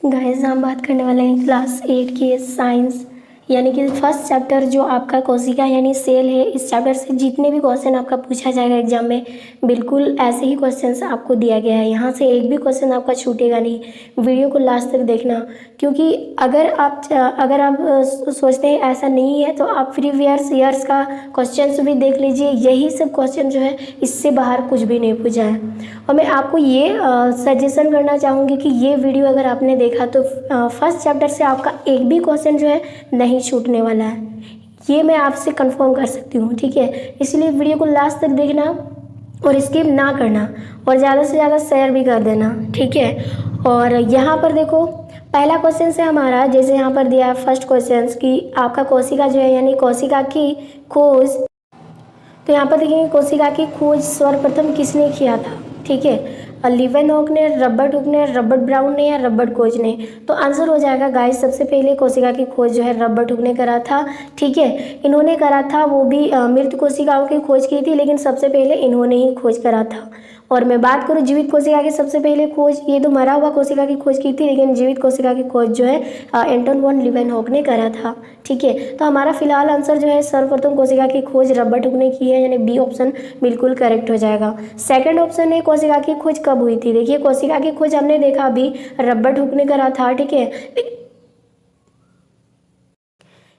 Guys हम बात करने वाले हैं क्लास 8 की साइंस यानी कि फर्स्ट चैप्टर जो आपका कोशिका यानी सेल है। इस चैप्टर से जितने भी क्वेश्चन आपका पूछा जाएगा एग्जाम में बिल्कुल ऐसे ही क्वेश्चंस आपको दिया गया है। यहाँ से एक भी क्वेश्चन आपका छूटेगा नहीं। वीडियो को लास्ट तक देखना, क्योंकि अगर आप सोचते हैं ऐसा नहीं है तो आप प्रीवियस ईयर्स का क्वेश्चंस भी देख लीजिए। यही सब क्वेश्चन जो है इससे बाहर कुछ भी नहीं पूछा है। और मैं आपको ये सजेशन करना चाहूँगी कि ये वीडियो अगर आपने देखा तो फर्स्ट चैप्टर से आपका एक भी क्वेश्चन जो है नहीं छूटने वाला है, ये मैं आपसे कंफर्म कर सकती हूँ। ठीक है, इसलिए वीडियो को लास्ट तक देखना और स्किप ना करना और ज़्यादा से ज़्यादा शेयर भी कर देना। ठीक है, और यहाँ पर देखो पहला क्वेश्चन से हमारा जैसे यहाँ पर दिया है फर्स्ट क्वेश्चन कि आपका कोशिका जो है यानी कोशिका की खोज, तो यहाँ पर देखेंगे कोशिका की खोज सर्वप्रथम किसने किया था। ठीक है, लिवेनहॉक ने, रॉबर्ट हुक ने, रॉबर्ट ब्राउन ने या रॉबर्ट कोच ने। तो आंसर हो जाएगा गाइस सबसे पहले कोशिका की खोज जो है रॉबर्ट हुक ने करा था। ठीक है, इन्होंने करा था, वो भी मृत कोशिकाओं की खोज की थी, लेकिन सबसे पहले इन्होंने ही खोज करा था। और मैं बात करूँ जीवित कोशिका की सबसे पहले खोज, ये तो मरा हुआ कोशिका की खोज की थी, लेकिन जीवित कोशिका की खोज जो है एंटन वॉन लीवेनहॉक ने करा था। ठीक है, तो हमारा फिलहाल आंसर जो है सर्वप्रथम कोशिका की खोज रॉबर्ट हुक ने की है, यानी बी ऑप्शन बिल्कुल करेक्ट हो जाएगा। सेकंड ऑप्शन है कोशिका की खोज कब हुई थी। देखिए कोशिका की खोज हमने देखा अभी रॉबर्ट हुक ने करा था। ठीक है,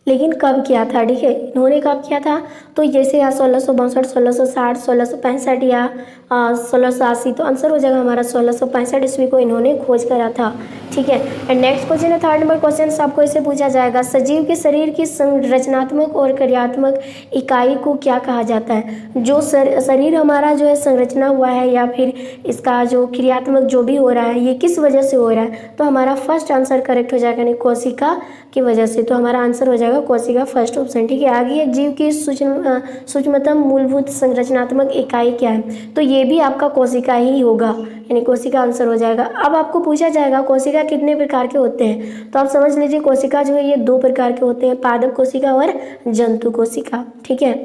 लेकिन कब किया था। ठीक है, इन्होंने कब किया था, तो जैसे या 1662, 1660, 1665 या 1680, तो आंसर हो जाएगा हमारा 1665 ईस्वी को इन्होंने खोज करा था। ठीक है, एंड नेक्स्ट क्वेश्चन है थर्ड नंबर क्वेश्चन आपको इसे पूछा जाएगा, सजीव के शरीर की संरचनात्मक और क्रियात्मक इकाई को क्या कहा जाता है। जो शरीर हमारा जो है संरचना हुआ है या फिर इसका जो क्रियात्मक जो भी हो रहा है ये किस वजह से हो रहा है, तो हमारा फर्स्ट आंसर करेक्ट हो जाएगा, यानी कोशिका की वजह से। तो हमारा आंसर हो जाएगा कोशिका फर्स्ट ऑप्शन। ठीक है, आगे है जीव की सूक्ष्मतम मूलभूत संरचनात्मक इकाई क्या है, तो ये भी आपका कोशिका ही होगा, यानी कोशिका आंसर हो जाएगा। अब आपको पूछा जाएगा कोशिका कितने प्रकार के होते हैं, तो आप समझ लीजिए कोशिका जो है ये दो प्रकार के होते हैं, पादप कोशिका और जंतु कोशिका। ठीक है,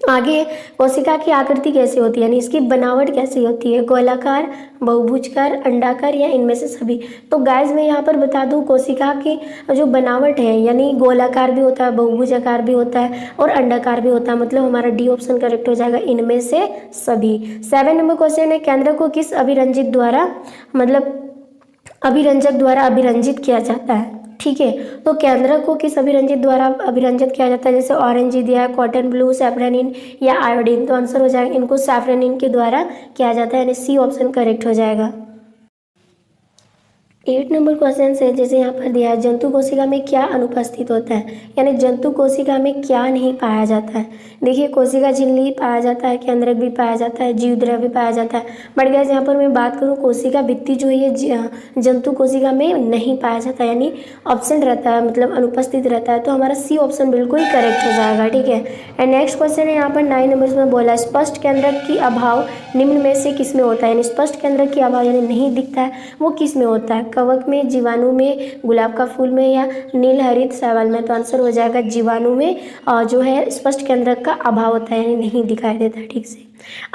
आगे कोशिका की आकृति कैसी होती है, यानी इसकी बनावट कैसी होती है, गोलाकार, बहुभुजकार, अंडाकार या इनमें से सभी। तो गाइस मैं यहाँ पर बता दूँ कोशिका की जो बनावट है यानी गोलाकार भी होता है, बहुभुजाकार भी होता है और अंडाकार भी होता है, मतलब हमारा डी ऑप्शन करेक्ट हो जाएगा, इनमें से सभी। 7 नंबर क्वेश्चन है, केंद्र को किस अभिरंजित द्वारा मतलब अभिरंजक द्वारा अभिरंजित किया जाता है। ठीक है, तो केंद्र को किस अभिरंजित द्वारा अभिरंजित किया जाता है, जैसे ऑरेंज दिया है, कॉटन ब्लू, सैफ्रनिन या आयोडीन, तो आंसर हो जाएगा इनको सैफ्रनिन के द्वारा किया जाता है, यानी सी ऑप्शन करेक्ट हो जाएगा। 8 नंबर क्वेश्चन है, जैसे यहाँ पर दिया है जंतु कोशिका में क्या अनुपस्थित होता है, यानी जंतु कोशिका में क्या नहीं पाया जाता है। देखिए कोशिका झिल्ली पाया जाता है, केंद्रक भी पाया जाता है, जीवद्रव्य भी पाया जाता है, बट गाइस यहाँ पर मैं बात करूँ कोशिका भित्ति जो है ये जंतु कोशिका में नहीं पाया जाता, यानी ऑप्शन रहता है, मतलब अनुपस्थित रहता है, तो हमारा सी ऑप्शन बिल्कुल करेक्ट हो जाएगा। ठीक है, एंड नेक्स्ट क्वेश्चन है यहाँ पर 9 नंबर में बोला स्पष्ट केंद्रक की अभाव निम्न में से किस में होता है, यानी स्पष्ट केंद्रक की अभाव यानी नहीं दिखता है वो किस में होता है, कवक में, जीवाणु में, गुलाब का फूल में या नील हरित शैवाल में। तो आंसर हो जाएगा जीवाणु में जो है स्पष्ट केंद्रक का अभाव होता है, यानी नहीं दिखाई देता ठीक से।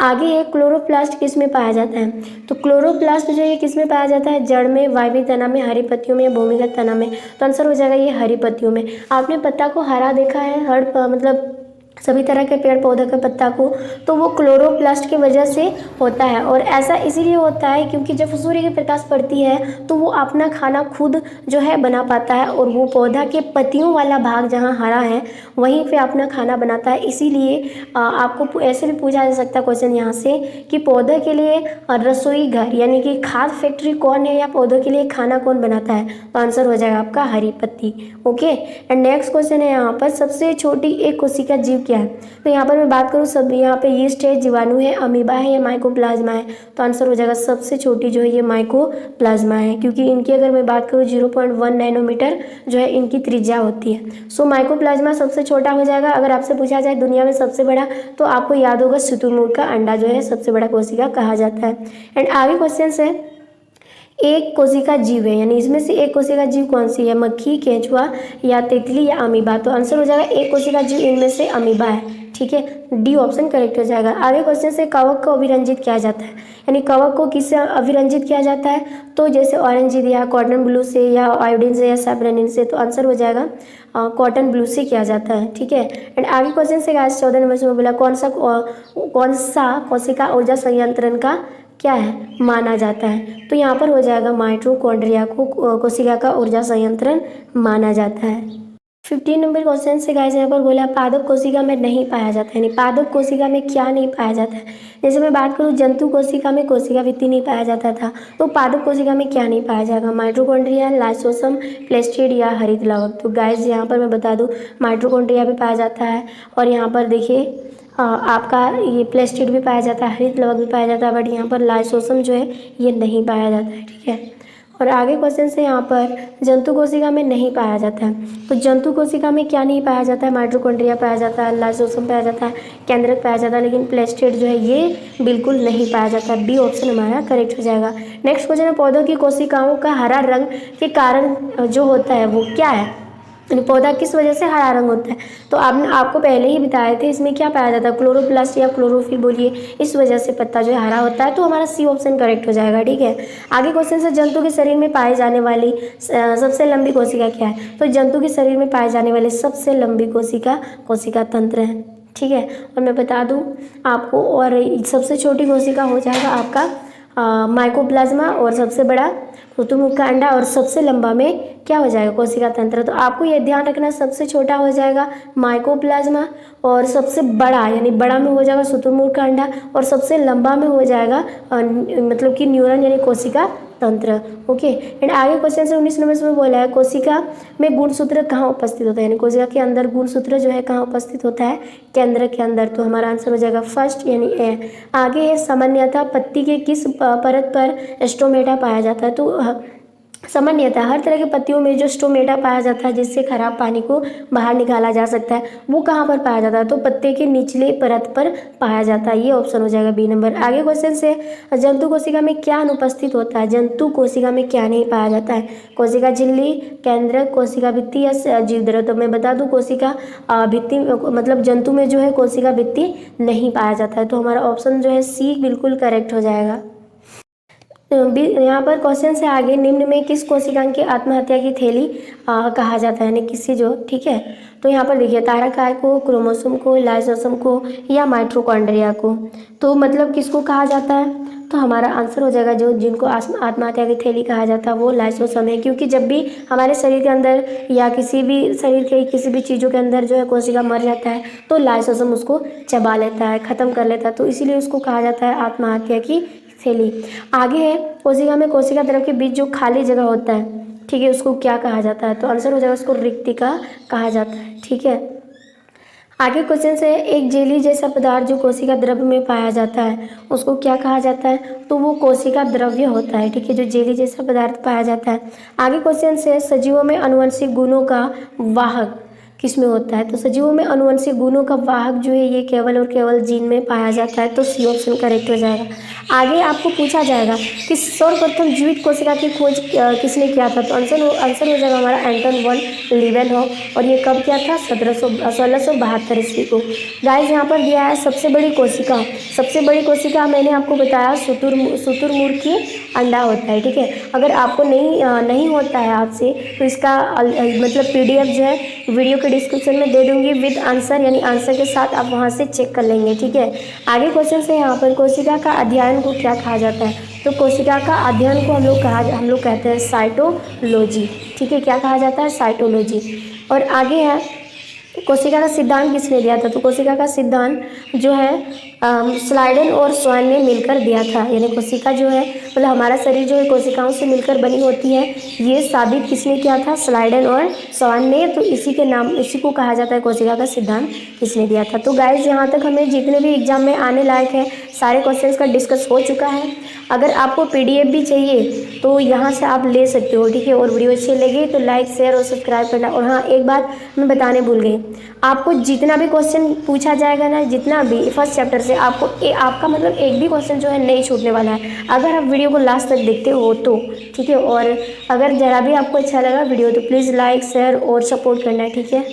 आगे है क्लोरोप्लास्ट किस में पाया जाता है, तो क्लोरोप्लास्ट जो है किस में पाया जाता है, जड़ में, वायवीय तना में, हरी पत्तियों में या भूमिगत तना में। तो आंसर हो जाएगा ये हरी पत्तियों में। आपने पत्ता को हरा देखा है, हर मतलब सभी तरह के पेड़ पौधे के पत्ता को, तो वो क्लोरोप्लास्ट की वजह से होता है। और ऐसा इसीलिए होता है क्योंकि जब सूर्य की प्रकाश पड़ती है तो वो अपना खाना खुद जो है बना पाता है, और वो पौधा के पत्तियों वाला भाग जहाँ हरा है वहीं पे अपना खाना बनाता है। इसीलिए आपको ऐसे भी पूछा जा सकता है क्वेश्चन यहाँ से कि पौधे के लिए रसोई घर यानी कि खाद फैक्ट्री कौन है या पौधों के लिए खाना कौन बनाता है, तो आंसर हो जाएगा आपका हरी पत्ती। ओके, एंड नेक्स्ट क्वेश्चन है यहाँ पर सबसे छोटी एक कोशिका जीव क्या है, तो यहाँ पर मैं बात करूँ सब यहाँ पे यीस्ट है, जीवाणु है, अमीबा है या माइकोप्लाज्मा है, तो आंसर हो जाएगा सबसे छोटी जो है ये माइकोप्लाज्मा है, क्योंकि इनकी अगर मैं बात करूँ 0.1 नैनोमीटर जो है इनकी त्रिज्या होती है। सो माइकोप्लाज्मा सबसे छोटा हो जाएगा। अगर आपसे पूछा जाए दुनिया में सबसे बड़ा, तो आपको याद होगा शुतुरमुर्ग का अंडा जो है सबसे बड़ा कोशिका कहा जाता है। एंड आगे क्वेश्चन है एक कोशिका जीव है, यानी इसमें से एक कोशिका जीव कौन सी है, मक्खी, केंचुआ या तितली या अमीबा, तो आंसर हो जाएगा एक कोशिका जीव इनमें से अमीबा है। ठीक है, डी ऑप्शन करेक्ट हो जाएगा। आगे क्वेश्चन से कवक को अभिरंजित किया जाता है, यानी कवक को किससे अभिरंजित किया जाता है, तो जैसे ऑरेंज दिया, कॉटन ब्लू से या आयोडीन से या सैफरनिन से, तो आंसर हो जाएगा कॉटन ब्लू से किया जाता है, ठीक है। एंड आगे क्वेश्चन से गाइस 14 नंबर में बोला कौन सा कोशिका ऊर्जा संयंत्रण का क्या है माना जाता है, तो यहाँ पर हो जाएगा माइटोकॉन्ड्रिया को कोशिका का ऊर्जा संयंत्रण माना जाता है। 15 नंबर क्वेश्चन से गाइस यहाँ पर बोला पादप कोशिका में नहीं पाया जाता है, यानी पादप कोशिका में क्या नहीं पाया जाता है। जैसे मैं बात करूँ जंतु कोशिका में कोशिका भित्ति नहीं पाया जाता था, तो पादप कोशिका में क्या नहीं पाया जाएगा, माइटोकॉन्ड्रिया, लाइसोसोम, प्लेस्टिड या हरित लवक। तो गाइस यहाँ पर मैं बता दूँ माइटोकॉन्ड्रिया भी पाया जाता है, और यहाँ पर देखिए आपका ये प्लेस्टिड भी पाया जाता है, हरित लवक भी पाया जाता है, बट यहाँ पर लाइसोसोम जो है ये नहीं पाया जाता है, ठीक है। और आगे क्वेश्चन से यहाँ पर जंतु कोशिका में नहीं पाया जाता है, तो जंतु कोशिका में क्या नहीं पाया जाता है, माइटोकॉन्ड्रिया पाया जाता है, लाइसोसोम पाया जाता है, केंद्रक पाया जाता है, लेकिन प्लेस्टिड जो है ये बिल्कुल नहीं पाया जाता। बी ऑप्शन हमारा करेक्ट हो जाएगा। नेक्स्ट क्वेश्चन है पौधों की कोशिकाओं का हरा रंग के कारण जो होता है वो क्या है, पौधा किस वजह से हरा रंग होता है, तो आपको पहले ही बताए थे इसमें क्या पाया जाता है, क्लोरोप्लास्ट या क्लोरोफिल बोलिए, इस वजह से पत्ता जो है हरा होता है, तो हमारा सी ऑप्शन करेक्ट हो जाएगा, ठीक है। आगे क्वेश्चन से जंतु के शरीर में पाई जाने वाली सबसे लंबी कोशिका क्या है, तो जंतु के शरीर में पाए जाने वाली सबसे लंबी कोशिका तंत्र है, ठीक है। और मैं बता दूँ आपको, और सबसे छोटी कोशिका हो जाएगा आपका माइकोप्लाज्मा, और सबसे बड़ा शुतुरमुर्ग का अंडा, और सबसे लंबा में क्या हो जाएगा कोशिका तंत्र। तो आपको ये ध्यान रखना सबसे छोटा हो जाएगा माइकोप्लाज्मा, और सबसे बड़ा यानी बड़ा में हो जाएगा शुतुरमुर्ग का अंडा, और सबसे लंबा में हो जाएगा मतलब कि न्यूरॉन यानी कोशिका तंत्र, ओके। एंड आगे क्वेश्चन से 19 नंबर में बोला है कोशिका में गुणसूत्र कहाँ उपस्थित होता है, यानी कोशिका के अंदर गुणसूत्र जो है कहाँ उपस्थित होता है, केंद्र के अंदर, तो हमारा आंसर हो जाएगा फर्स्ट यानी ए। आगे है सामान्यतः पत्ती के किस परत पर स्टोमेटा पाया जाता है, तो सामान्यतः हर तरह के पत्तियों में जो स्टोमेटा पाया जाता है जिससे खराब पानी को बाहर निकाला जा सकता है, वो कहाँ पर पाया जाता है, तो पत्ते के निचले परत पर पाया जाता है, ये ऑप्शन हो जाएगा बी नंबर। आगे क्वेश्चन से जंतु कोशिका में क्या अनुपस्थित होता है, जंतु कोशिका में क्या नहीं पाया जाता है, कोशिका झिल्ली, केंद्रक, कोशिका भित्ति या जीवद्रव। तो मैं बता दूँ कोशिका भित्ति मतलब जंतु में जो है कोशिका भित्ति नहीं पाया जाता है, तो हमारा ऑप्शन जो है सी बिल्कुल करेक्ट हो जाएगा। यहाँ पर क्वेश्चन से आगे निम्न में किस कोशिकांग की आत्महत्या की थैली कहा जाता है, यानी किसी जो, ठीक है। तो यहाँ पर देखिए तारकाय को, क्रोमोसोम को, लाइसोसोम को या माइटोकॉन्ड्रिया को, तो मतलब किसको कहा जाता है, तो हमारा आंसर हो जाएगा जो जिनको आत्महत्या की थैली कहा जाता है वो लाइसोसोम है, क्योंकि जब भी हमारे शरीर के अंदर या किसी भी शरीर के किसी भी चीज़ों के अंदर जो है कोशिका मर जाता है तो लाइसोसोम उसको चबा लेता है, ख़त्म कर लेता है, तो इसीलिए उसको कहा जाता है आत्महत्या की थैली। आगे है कोशिका में कोशिका द्रव के बीच जो खाली जगह होता है, ठीक है, उसको क्या कहा जाता है, तो आंसर हो जाएगा उसको रिक्तिका कहा जाता है, ठीक है। आगे क्वेश्चन से एक जेली जैसा पदार्थ जो कोशिका द्रव्य में पाया जाता है उसको क्या कहा जाता है, तो वो कोशिका द्रव्य होता है, ठीक है, जो जेली जैसा पदार्थ पाया जाता है। आगे क्वेश्चन से सजीवों में आनुवंशिक गुणों का वाहक किस में होता है, तो सजीवों में आनुवंशिक गुणों का वाहक जो है ये केवल और केवल जीन में पाया जाता है, तो सी ऑप्शन करेक्ट हो जाएगा। आगे आपको पूछा जाएगा कि सर्वप्रथम जीवित कोशिका की खोज किसने किया था, तो आंसर हो जाएगा हमारा एंटन वन लीवेनहॉफ, और ये कब किया था 1672 ईस्वी को। गाइस यहाँ पर दिया है सबसे बड़ी कोशिका मैंने आपको बताया शुतुरमुर्ग की अंडा होता है, ठीक है। अगर आपको नहीं होता है आपसे तो इसका मतलब PDF जो है वीडियो के डिस्क्रिप्शन में दे दूंगी विद आंसर, यानी आंसर के साथ आप वहाँ से चेक कर लेंगे, ठीक है। आगे क्वेश्चन से यहाँ पर कोशिका का अध्ययन को क्या कहा जाता है, तो कोशिका का अध्ययन को हम लोग कहते हैं साइटोलॉजी, ठीक है, क्या कहा जाता है साइटोलॉजी। और आगे है कोशिका का सिद्धांत किसने दिया था, तो कोशिका का सिद्धांत जो है स्लाइडन और स्वान ने मिलकर दिया था, यानी कोशिका जो है मतलब हमारा शरीर जो है कोशिकाओं से मिलकर बनी होती है, ये साबित किसने किया था, स्लाइडन और स्वान ने, तो इसी को कहा जाता है कोशिका का सिद्धांत किसने दिया था। तो गाइज यहाँ तक हमें जितने भी एग्जाम में आने लायक है सारे क्वेश्चंस का डिस्कस हो चुका है। अगर आपको PDF भी चाहिए तो यहाँ से आप ले सकते हो, ठीक है। और वीडियो अच्छी लगी तो लाइक शेयर और सब्सक्राइब करना। और हाँ, एक बात मैं बताने भूल गई, आपको जितना भी क्वेश्चन पूछा जाएगा ना, जितना भी फर्स्ट चैप्टर से आपको आपका मतलब एक भी क्वेश्चन जो है नहीं छूटने वाला है, अगर आप वीडियो को लास्ट तक देखते हो तो, ठीक है। और अगर ज़रा भी आपको अच्छा लगा वीडियो तो प्लीज़ लाइक शेयर और सपोर्ट करना है, ठीक है।